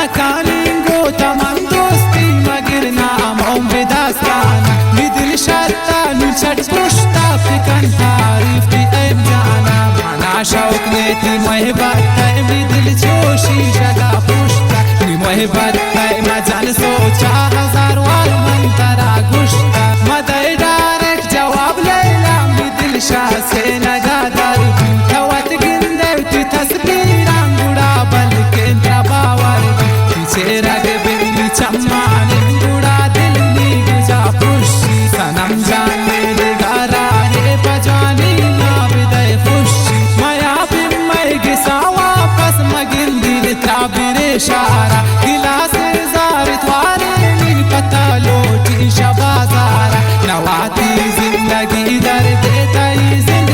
حكانينجو تمام دوستي ما قرنا أمهم بداستانا بدل شتان وشت بشتا في كان تعريف في أمجانا معنا شوكنيتي مهبتا بدل جوشي شقا بشتا مهبتا ما جان سوچا هزار والمن ترا گشتا مدى دارك جواب ليلى بدل شاسي نقادر توات قندوتي تسبيران قدا بلكين تباور تيرا قبلي چمان قدا دلني گجا پوشي سنم جاني دگاراني بجاني نابدأ خوشي مايا بمي گسا واپس مگل دل ترابير شارا گلاس زارت واري پتا لوٹی شبازارا نواتی زندگی درد تایی زند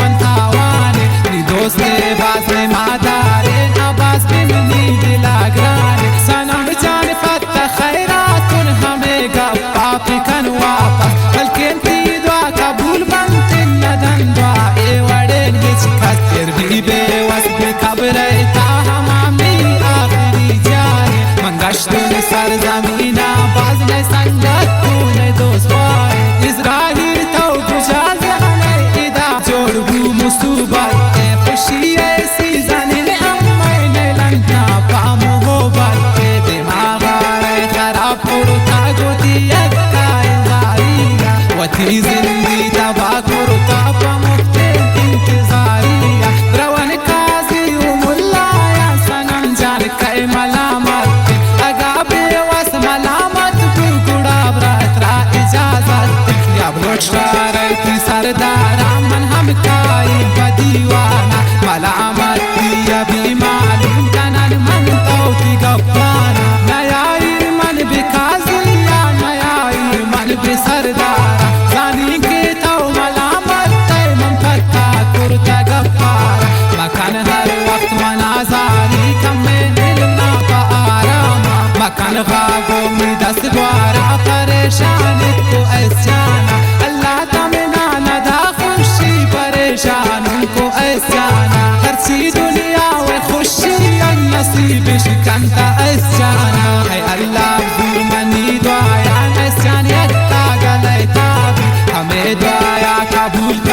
من تاوانے نی دوست باز میں مادارے نباز بمنی دلاگرانے سنم جان پتا خیرات کن ہمیں گپا پکن واپس بلکن تی دعا قبول بنتن ندن دعائے وڑن گچ کسر بھی بے وصف قبر تا ہمامی آخری جانے منگشتن سر زمینہ باز میں سنگت تونے دوست وائے اسرائیل تو گجاز ہمیں ادا جوڑ بو مصوبت خوشی ایسی زنین امین لنگنا پا محبت دماغ آرے خراب کرتا گوتی اکا انزاریہ وتی زندگی تبا کرتا پا مفتن انتظاریہ روان قاضی و ملایا سنم جان کئی ملامت اگا بے وس ملامت گڑا برات را اجازت یا بلوٹ شارتی سردارا من ہم کائی بدیوانا ملامت دیا بھی معلوم کنن من توتی گفانا نیائی من بکازیا نیائی من بسردارا زانی کے تو ملامت تے من پتا کرتا گفارا مکان ہر وقت من آزاری کم میں دلنا پا آراما مکان غاگو میں دست دوارا پریشانت کو ایسیانا اللہ تمنا ندا خوشی پریشان ان کو ایسیانا ہر سی دنیا و خوشی نصیب شکنتا ایسیانا ہے اللہ بزور منی دعایا ایسیان یکتا گلیتا بھی ہمیں دعایا قبول